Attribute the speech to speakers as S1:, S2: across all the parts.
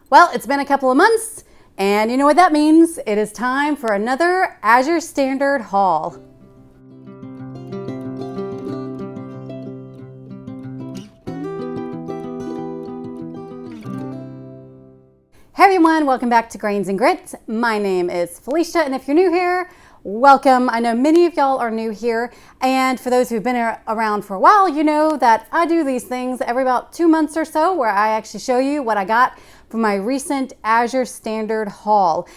S1: Well, it's been a couple of months, and you know what that means. It is time for another Azure Standard haul. Hey everyone, welcome back to Grains and Grit. My name is Felicia, and if you're new here, welcome. I know many of y'all are new here, and for those who've been around for a while, you know that I do these things every about 2 months or so where I actually show you what I got from my recent Azure Standard haul.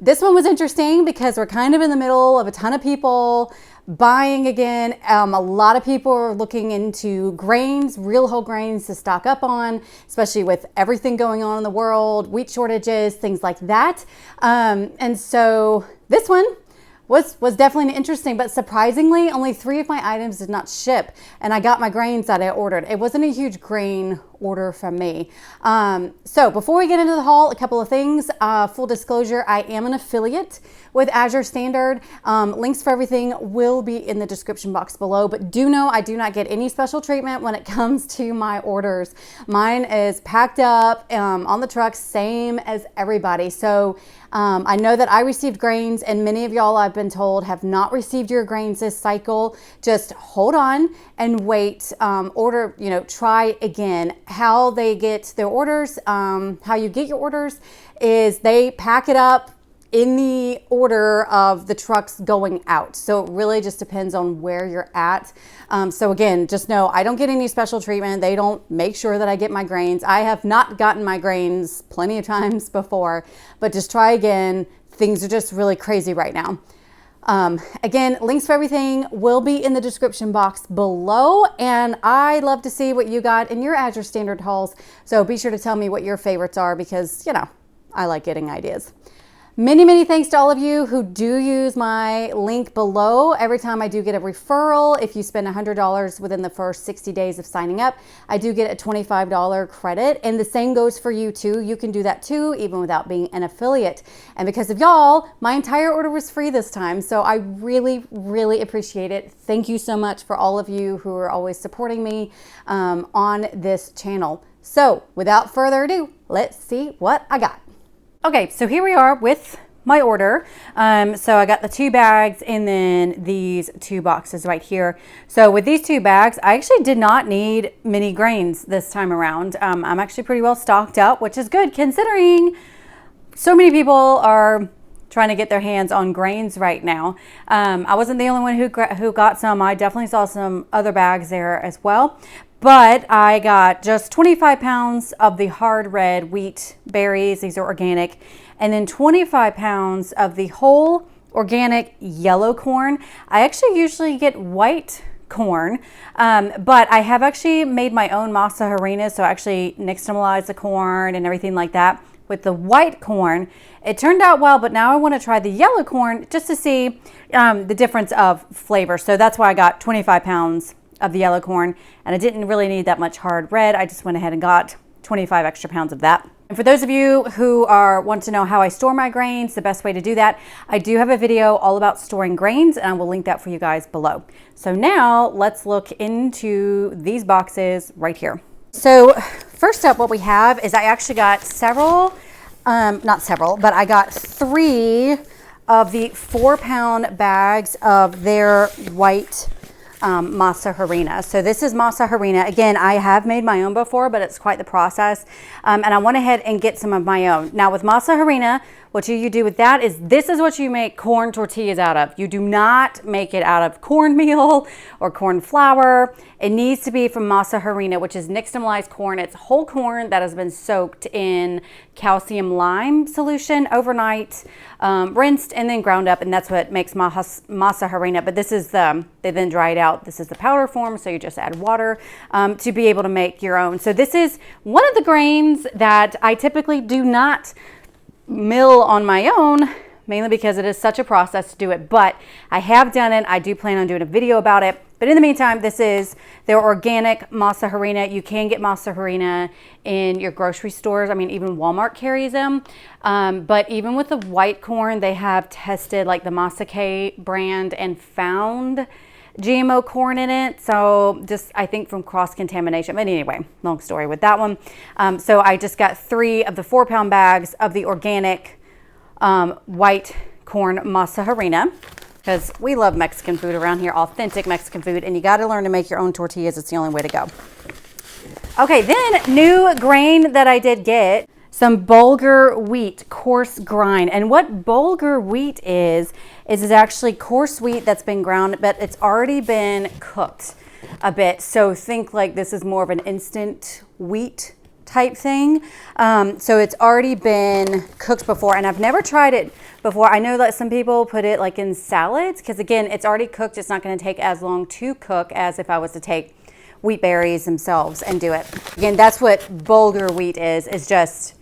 S1: This one was interesting because we're kind of in the middle of a ton of people buying again. A lot of people are looking into grains, real whole grains to stock up on, especially with everything going on in the world, wheat shortages, things like that. And so this one was definitely interesting, but surprisingly, only 3 of my items did not ship, and I got my grains that I ordered. It wasn't a huge grain order from me. So before we get into the haul, a couple of things. Full disclosure, I am an affiliate with Azure Standard. Links for everything will be in the description box below, but do know I do not get any special treatment when it comes to my orders. Mine is packed up on the truck, same as everybody. So I know that I received grains, and many of y'all, I've been told, have not received your grains this cycle. Just hold on and wait. Order, try again. How they get their orders, how you get your orders is they pack it up in the order of the trucks going out. So it really just depends on where you're at. So again, just know I don't get any special treatment. They don't make sure that I get my grains. I have not gotten my grains plenty of times before, but just try again. Things are just really crazy right now. Again, links for everything will be in the description box below, and I love to see what you got in your Azure Standard hauls. So be sure to tell me what your favorites are because, I like getting ideas. Many, many thanks to all of you who do use my link below. Every time I do get a referral, if you spend $100 within the first 60 days of signing up, I do get a $25 credit. And the same goes for you too. You can do that too, even without being an affiliate. And because of y'all, my entire order was free this time. So I really, really appreciate it. Thank you so much for all of you who are always supporting me on this channel. So without further ado, let's see what I got. Okay, so here we are with my order. So I got the 2 bags and then these 2 boxes right here. So with these 2 bags, I actually did not need many grains this time around. I'm actually pretty well stocked up, which is good considering so many people are trying to get their hands on grains right now. I wasn't the only one who got some. I definitely saw some other bags there as well. But I got just 25 pounds of the hard red wheat berries. These are organic. And then 25 pounds of the whole organic yellow corn. I actually usually get white corn, but I have actually made my own Masa Harina. So I actually nixtamalized the corn and everything like that with the white corn. It turned out well, but now I want to try the yellow corn just to see the difference of flavor. So that's why I got 25 pounds of the yellow corn, and I didn't really need that much hard red. I just went ahead and got 25 extra pounds of that. And for those of you who want to know how I store my grains, the best way to do that, I do have a video all about storing grains, and I will link that for you guys below. So now let's look into these boxes right here. So first up, what we have is I actually got not several, but I got 3 of the 4-pound bags of their white Masa Harina. So this is Masa Harina. Again, I have made my own before, but it's quite the process. And I went ahead and get some of my own. Now with Masa Harina, what you do with that is this is what you make corn tortillas out of. You do not make it out of cornmeal or corn flour. It needs to be from Masa Harina, which is nixtamalized corn. It's whole corn that has been soaked in calcium lime solution overnight, rinsed and then ground up, and that's what makes Masa Harina. But this is they then dry it out. This is the powder form, so you just add water to be able to make your own. So this is one of the grains that I typically do not mill on my own, mainly because it is such a process to do it, but I have done it. I do plan on doing a video about it. But in the meantime, this is their organic Masa Harina. You can get Masa Harina in your grocery stores. I mean, even Walmart carries them. But even with the white corn, they have tested like the Masa K brand and found GMO corn in it. So just, I think from cross-contamination. But anyway, long story with that one. So I just got 3 of the 4-pound bags of the organic white corn Masa Harina, because we love Mexican food around here, authentic Mexican food, and you got to learn to make your own tortillas. It's the only way to go. Okay, then new grain that I did get, some Bulgur wheat coarse grind. And what Bulgur wheat is actually coarse wheat that's been ground, but it's already been cooked a bit. So think like this is more of an instant wheat type thing. So it's already been cooked before, and I've never tried it before. I know that some people put it like in salads, because again, it's already cooked. It's not going to take as long to cook as if I was to take wheat berries themselves and do it. Again, that's what Bulgur wheat is just,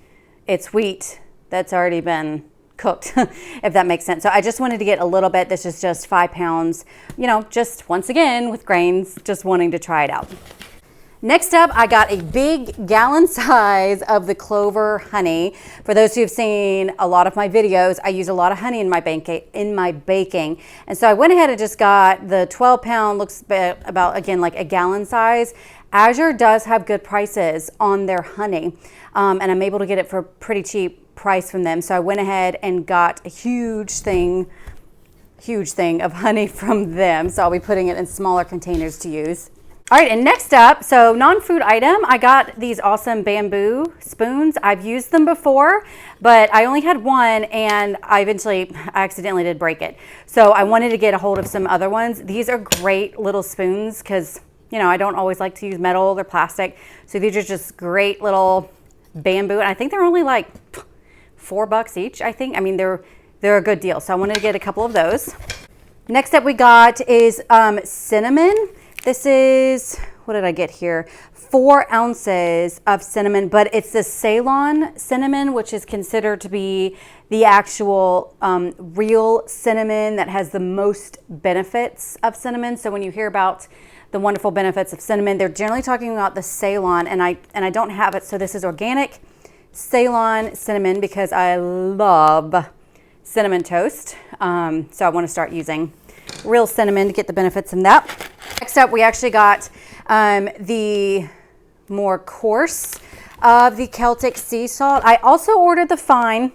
S1: it's wheat that's already been cooked, if that makes sense. So I just wanted to get a little bit. This is just 5 pounds, you know, just once again with grains, just wanting to try it out. Next up, I got a big gallon size of the clover honey. For those who have seen a lot of my videos, I use a lot of honey in my baking. And so I went ahead and just got the 12-pound, looks about, again, like a gallon size. Azure does have good prices on their honey, and I'm able to get it for a pretty cheap price from them. So I went ahead and got a huge thing of honey from them. So I'll be putting it in smaller containers to use. All right, and next up, so non-food item, I got these awesome bamboo spoons. I've used them before, but I only had one, and I accidentally did break it. So I wanted to get a hold of some other ones. These are great little spoons because, you know, I don't always like to use metal or plastic. So these are just great little bamboo, and I think they're only like $4 each, I think. I mean, they're a good deal. So I wanted to get a couple of those. Next up we got is cinnamon. This is, what did I get here? 4 ounces of cinnamon, but it's the Ceylon Cinnamon, which is considered to be the actual real cinnamon that has the most benefits of cinnamon. So when you hear about the wonderful benefits of cinnamon, they're generally talking about the Ceylon, and I don't have it. So this is organic Ceylon cinnamon because I love cinnamon toast. So I want to start using real cinnamon to get the benefits from that. Next up, we actually got the more coarse of the Celtic Sea Salt. I also ordered the fine,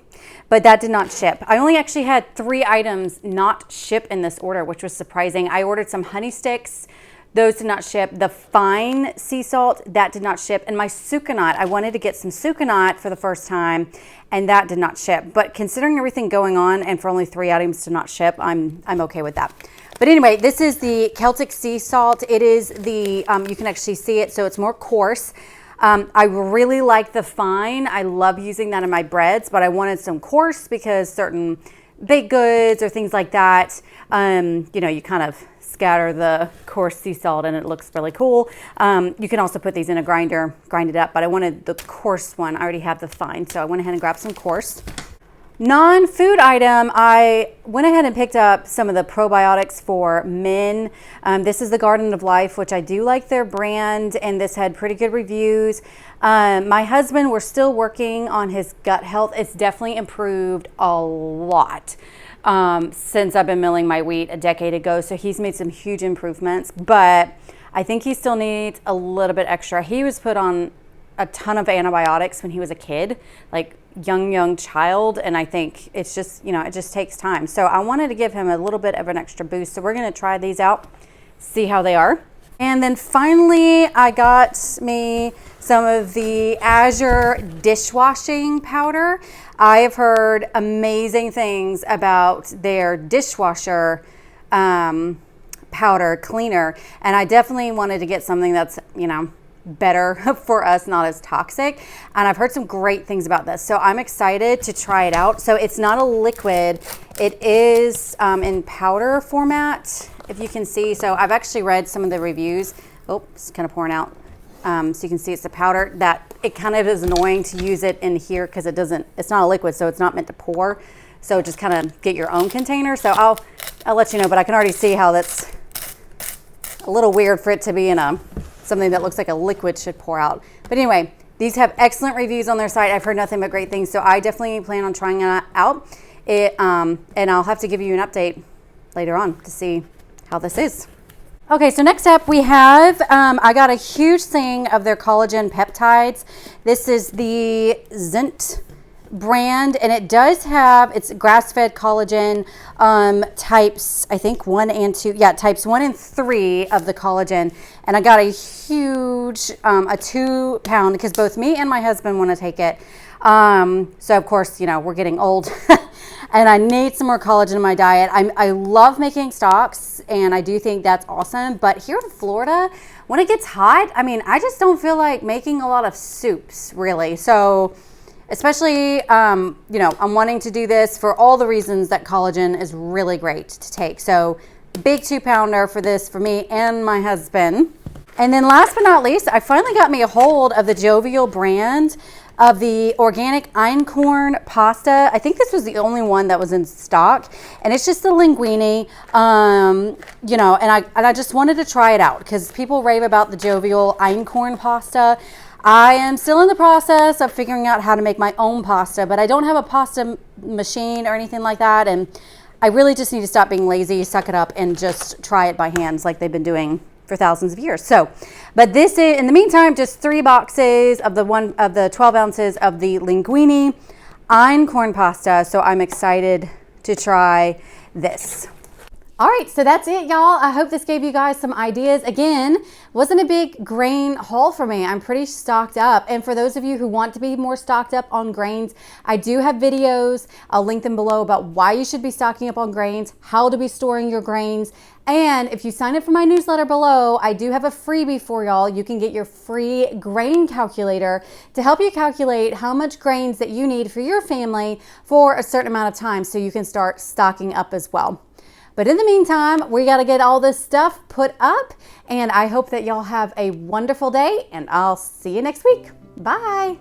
S1: but that did not ship. I only actually had 3 items not ship in this order, which was surprising. I ordered some honey sticks. Those did not ship. The fine sea salt, that did not ship. And my sucanat, I wanted to get some sucanat for the first time, and that did not ship. But considering everything going on and for only 3 items to not ship, I'm okay with that. But anyway, this is the Celtic Sea Salt. It is the, you can actually see it, so it's more coarse. I really like the fine. I love using that in my breads, but I wanted some coarse because certain baked goods or things like that, you know, you kind of scatter the coarse sea salt and it looks really cool. You can also put these in a grinder, grind it up, but I wanted the coarse one. I already have the fine, so I went ahead and grabbed some coarse. Non-food item, I went ahead and picked up some of the probiotics for men. This is the Garden of Life, which I do like their brand, and this had pretty good reviews. My husband, we're still working on his gut health. It's definitely improved a lot since I've been milling my wheat a decade ago. So he's made some huge improvements, but I think he still needs a little bit extra. He was put on a ton of antibiotics when he was a kid, like young child, and I think it's just, you know, it just takes time. So I wanted to give him a little bit of an extra boost. So we're going to try these out, see how they are. And then finally, I got me some of the Azure dishwashing powder. I have heard amazing things about their dishwasher powder cleaner, and I definitely wanted to get something that's, you know, better for us, not as toxic. And I've heard some great things about this, so I'm excited to try it out. So it's not a liquid, it is in powder format, if you can see. So I've actually read some of the reviews. Oh, it's kind of pouring out. So you can see it's a powder that it kind of is annoying to use it in here because it's not a liquid, so it's not meant to pour. So just kind of get your own container. So I'll let you know, but I can already see how that's a little weird for it to be in something that looks like a liquid should pour out. But anyway, these have excellent reviews on their site. I've heard nothing but great things, so I definitely plan on trying it out. And I'll have to give you an update later on to see how this is. Okay, so next up we have, I got a huge thing of their collagen peptides. This is the Zint brand, and it does have, it's grass-fed collagen, types, I think 1 and 2, yeah, types 1 and 3 of the collagen. And I got a huge, a 2 pound, because both me and my husband want to take it. So of course, you know, we're getting old and I need some more collagen in my diet. I love making stocks, and I do think that's awesome. But here in Florida, when it gets hot, I mean, I just don't feel like making a lot of soups, really. So especially, you know, I'm wanting to do this for all the reasons that collagen is really great to take. So big 2 pounder for this for me and my husband. And then last but not least, I finally got me a hold of the Jovial brand of the organic einkorn pasta. I think this was the only one that was in stock, and it's just the linguine, you know, and I just wanted to try it out because people rave about the Jovial einkorn pasta. I am still in the process of figuring out how to make my own pasta, but I don't have a pasta machine or anything like that, and I really just need to stop being lazy, suck it up, and just try it by hands like they've been doing for thousands of years. So, but this is, in the meantime, just 3 boxes of the 12 ounces of the linguine einkorn pasta. So I'm excited to try this. All right, so that's it, y'all. I hope this gave you guys some ideas. Again, wasn't a big grain haul for me. I'm pretty stocked up. And for those of you who want to be more stocked up on grains, I do have videos. I'll link them below about why you should be stocking up on grains, how to be storing your grains. And if you sign up for my newsletter below, I do have a freebie for y'all. You can get your free grain calculator to help you calculate how much grains that you need for your family for a certain amount of time so you can start stocking up as well. But in the meantime, we got to get all this stuff put up, and I hope that y'all have a wonderful day, and I'll see you next week. Bye.